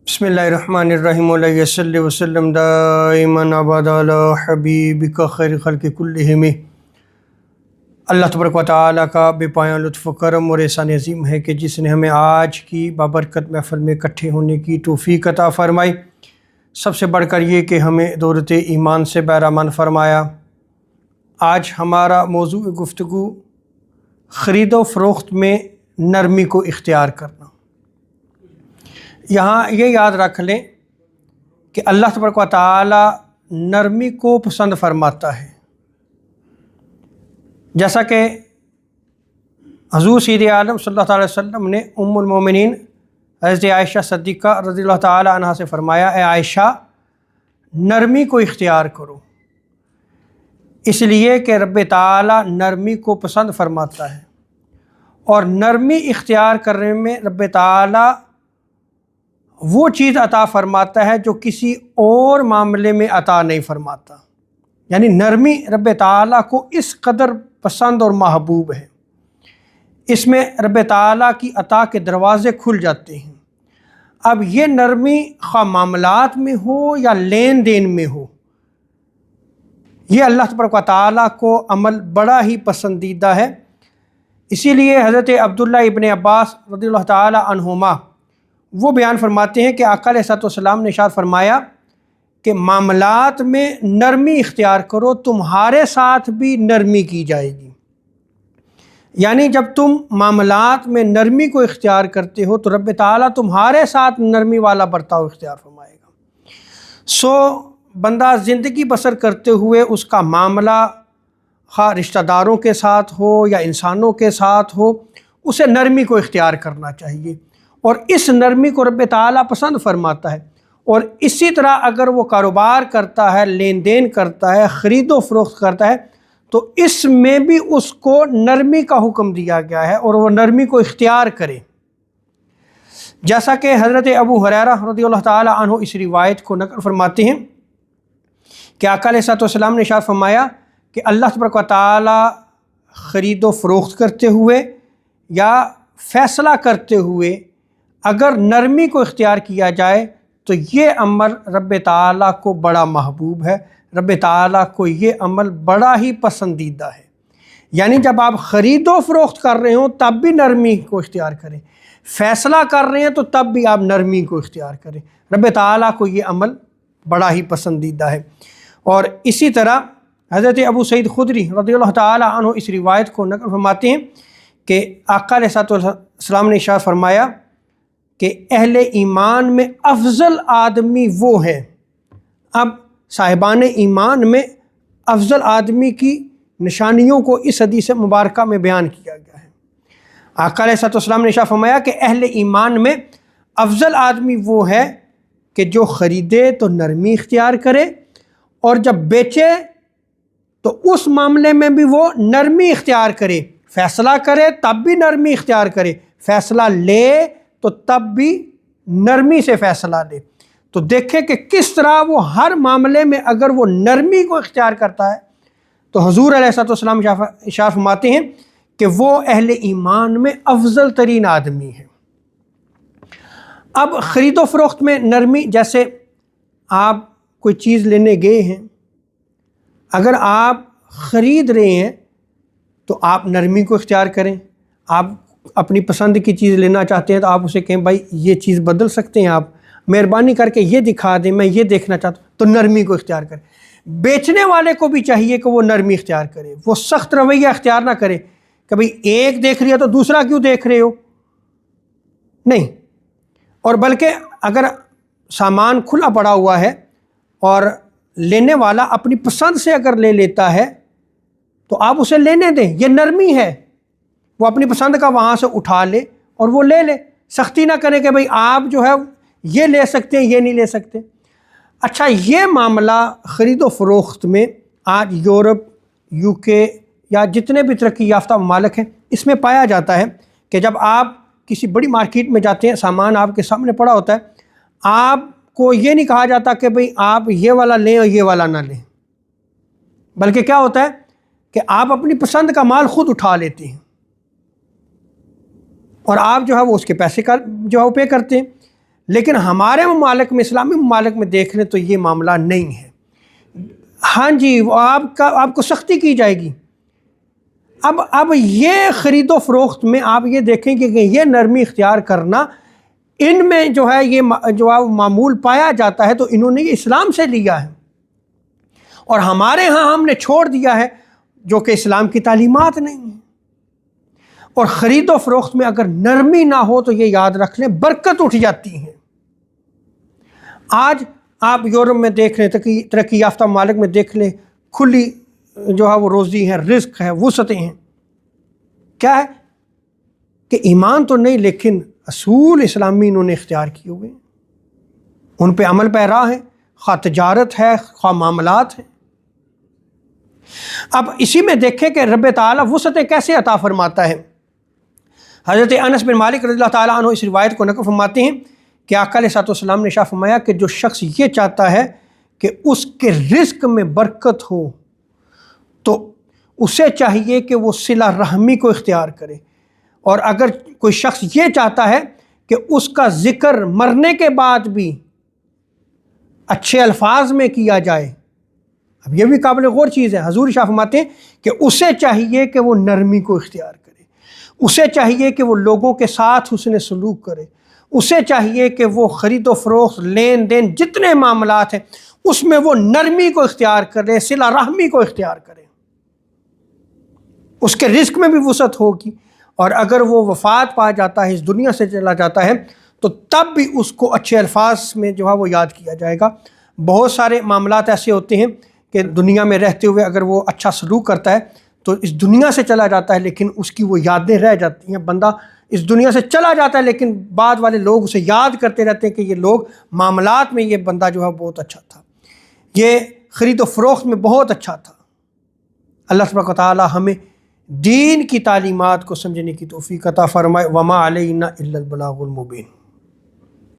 بسم اللہ الرحمن الرحیم علیہ صلی وسلم دائما ابدا علی حبیبک خیر خلق کلہم۔ اللہ تبارک و تعالیٰ کا بے پایاں لطف و کرم اور احسان عظیم ہے کہ جس نے ہمیں آج کی بابرکت محفل میں اکٹھے ہونے کی توفیق عطا فرمائی۔ سب سے بڑھ کر یہ کہ ہمیں دولت ایمان سے بہرامند فرمایا۔ آج ہمارا موضوع گفتگو خرید و فروخت میں نرمی کو اختیار کرنا۔ یہاں یہ یاد رکھ لیں کہ اللہ تبارک و تعالی نرمی کو پسند فرماتا ہے، جیسا کہ حضور سید عالم صلی اللہ علیہ وسلم نے ام المومنین حضرت عائشہ صدیقہ رضی اللہ تعالی عنہا سے فرمایا، اے عائشہ نرمی کو اختیار کرو، اس لیے کہ رب تعالی نرمی کو پسند فرماتا ہے، اور نرمی اختیار کرنے میں رب تعالی وہ چیز عطا فرماتا ہے جو کسی اور معاملے میں عطا نہیں فرماتا۔ یعنی نرمی رب تعالیٰ کو اس قدر پسند اور محبوب ہے، اس میں رب تعالیٰ کی عطا کے دروازے کھل جاتے ہیں۔ اب یہ نرمی خواہ معاملات میں ہو یا لین دین میں ہو، یہ اللہ تبارک و تعالیٰ کو عمل بڑا ہی پسندیدہ ہے۔ اسی لیے حضرت عبداللہ ابن عباس رضی اللہ تعالی عنہما وہ بیان فرماتے ہیں کہ آقا علیہ الصلوۃ والسلام نے ارشاد فرمایا کہ معاملات میں نرمی اختیار کرو، تمہارے ساتھ بھی نرمی کی جائے گی۔ یعنی جب تم معاملات میں نرمی کو اختیار کرتے ہو تو رب تعالیٰ تمہارے ساتھ نرمی والا برتاؤ اختیار فرمائے گا۔ بندہ زندگی بسر کرتے ہوئے اس کا معاملہ خواہ رشتہ داروں کے ساتھ ہو یا انسانوں کے ساتھ ہو، اسے نرمی کو اختیار کرنا چاہیے، اور اس نرمی کو رب تعالیٰ پسند فرماتا ہے۔ اور اسی طرح اگر وہ کاروبار کرتا ہے، لین دین کرتا ہے، خرید و فروخت کرتا ہے، تو اس میں بھی اس کو نرمی کا حکم دیا گیا ہے اور وہ نرمی کو اختیار کرے، جیسا کہ حضرت ابو ہریرہ رضی اللہ تعالی عنہ اس روایت کو نقل فرماتے ہیں کہ آقا علیہ الصلوۃ والسلام نے ارشاد فرمایا کہ اللہ تبارک و تعالی خرید و فروخت کرتے ہوئے یا فیصلہ کرتے ہوئے اگر نرمی کو اختیار کیا جائے تو یہ عمل رب تعالیٰ کو بڑا محبوب ہے، رب تعالیٰ کو یہ عمل بڑا ہی پسندیدہ ہے۔ یعنی جب آپ خرید و فروخت کر رہے ہوں تب بھی نرمی کو اختیار کریں، فیصلہ کر رہے ہیں تو تب بھی آپ نرمی کو اختیار کریں، رب تعالیٰ کو یہ عمل بڑا ہی پسندیدہ ہے۔ اور اسی طرح حضرت ابو سعید خدری رضی اللہ تعالی عنہ اس روایت کو نقل فرماتے ہیں کہ آقا علیہ السلام نے ارشاد فرمایا کہ اہل ایمان میں افضل آدمی وہ ہے۔ اب صاحبان ایمان میں افضل آدمی کی نشانیوں کو اس حدیث مبارکہ میں بیان کیا گیا ہے۔ آقا علیہ السلام نے ارشاد فرمایا کہ اہل ایمان میں افضل آدمی وہ ہے کہ جو خریدے تو نرمی اختیار کرے، اور جب بیچے تو اس معاملے میں بھی وہ نرمی اختیار کرے، فیصلہ کرے تب بھی نرمی اختیار کرے، فیصلہ لے تو تب بھی نرمی سے فیصلہ لے۔ تو دیکھیں کہ کس طرح وہ ہر معاملے میں اگر وہ نرمی کو اختیار کرتا ہے تو حضور علیہ السلام ارشاد فرماتے ہیں کہ وہ اہل ایمان میں افضل ترین آدمی ہے۔ اب خرید و فروخت میں نرمی، جیسے آپ کوئی چیز لینے گئے ہیں، اگر آپ خرید رہے ہیں تو آپ نرمی کو اختیار کریں۔ آپ اپنی پسند کی چیز لینا چاہتے ہیں تو آپ اسے کہیں بھائی یہ چیز بدل سکتے ہیں، آپ مہربانی کر کے یہ دکھا دیں، میں یہ دیکھنا چاہتا ہوں، تو نرمی کو اختیار کریں۔ بیچنے والے کو بھی چاہیے کہ وہ نرمی اختیار کرے، وہ سخت رویہ اختیار نہ کرے کہ بھائی ایک دیکھ رہی ہے تو دوسرا کیوں دیکھ رہے ہو، نہیں، اور بلکہ اگر سامان کھلا پڑا ہوا ہے اور لینے والا اپنی پسند سے اگر لے لیتا ہے تو آپ اسے لینے دیں، یہ نرمی ہے۔ وہ اپنی پسند کا وہاں سے اٹھا لے اور وہ لے لے، سختی نہ کرے کہ بھئی آپ جو ہے یہ لے سکتے ہیں، یہ نہیں لے سکتے۔ اچھا، یہ معاملہ خرید و فروخت میں آج یورپ، UK یا جتنے بھی ترقی یافتہ ممالک ہیں اس میں پایا جاتا ہے کہ جب آپ کسی بڑی مارکیٹ میں جاتے ہیں، سامان آپ کے سامنے پڑا ہوتا ہے، آپ کو یہ نہیں کہا جاتا کہ بھئی آپ یہ والا لیں اور یہ والا نہ لیں، بلکہ کیا ہوتا ہے کہ آپ اپنی پسند کا مال خود اٹھا لیتے ہیں اور آپ جو ہے وہ اس کے پیسے کا جو ہے وہ پے کرتے ہیں۔ لیکن ہمارے ممالک میں، اسلامی ممالک میں دیکھ لیں تو یہ معاملہ نہیں ہے۔ ہاں جی، وہ آپ کو سختی کی جائے گی۔ اب یہ خرید و فروخت میں آپ یہ دیکھیں کہ یہ نرمی اختیار کرنا ان میں جو ہے یہ جو ہے معمول پایا جاتا ہے، تو انہوں نے یہ اسلام سے لیا ہے، اور ہمارے ہاں ہم نے چھوڑ دیا ہے جو کہ اسلام کی تعلیمات نہیں ہیں۔ اور خرید و فروخت میں اگر نرمی نہ ہو تو یہ یاد رکھ لیں برکت اٹھ جاتی ہے۔ آج آپ یورپ میں دیکھ لیں، ترقی یافتہ ممالک میں دیکھ لیں، کھلی جو ہے وہ روزی ہے، رزق ہے، وسعتیں ہیں۔ کیا ہے کہ ایمان تو نہیں، لیکن اصول اسلامی انہوں نے اختیار کیے ہوئے ہیں، ان پہ عمل پیرا ہے، خواہ تجارت ہے، خواہ معاملات ہیں۔ اب اسی میں دیکھیں کہ رب تعالیٰ وسعتیں کیسے عطا فرماتا ہے۔ حضرت انس بن مالک رضی اللہ تعالیٰ عنہ اس روایت کو نقل فرماتے ہیں کہ آقا علیہ الصلوۃ والسلام نے ارشاد فرمایا کہ جو شخص یہ چاہتا ہے کہ اس کے رزق میں برکت ہو تو اسے چاہیے کہ وہ صلہ رحمی کو اختیار کرے، اور اگر کوئی شخص یہ چاہتا ہے کہ اس کا ذکر مرنے کے بعد بھی اچھے الفاظ میں کیا جائے، اب یہ بھی قابل غور چیز ہے۔ حضور ارشاد فرماتے ہیں کہ اسے چاہیے کہ وہ نرمی کو اختیار کرے، اسے چاہیے کہ وہ لوگوں کے ساتھ حسن سلوک کرے، اسے چاہیے کہ وہ خرید و فروخت، لین دین، جتنے معاملات ہیں اس میں وہ نرمی کو اختیار کرے، صلہ رحمی کو اختیار کرے۔ اس کے رزق میں بھی وسعت ہوگی، اور اگر وہ وفات پا جاتا ہے، اس دنیا سے چلا جاتا ہے، تو تب بھی اس کو اچھے الفاظ میں جو ہے وہ یاد کیا جائے گا۔ بہت سارے معاملات ایسے ہوتے ہیں کہ دنیا میں رہتے ہوئے اگر وہ اچھا سلوک کرتا ہے تو اس دنیا سے چلا جاتا ہے، لیکن اس کی وہ یادیں رہ جاتی ہیں۔ بندہ اس دنیا سے چلا جاتا ہے لیکن بعد والے لوگ اسے یاد کرتے رہتے ہیں کہ یہ لوگ معاملات میں یہ بندہ جو ہے بہت اچھا تھا، یہ خرید و فروخت میں بہت اچھا تھا۔ اللہ تبارک و تعالی ہمیں دین کی تعلیمات کو سمجھنے کی توفیق عطا فرمائے۔ وما علینا الا البلاغ المبین۔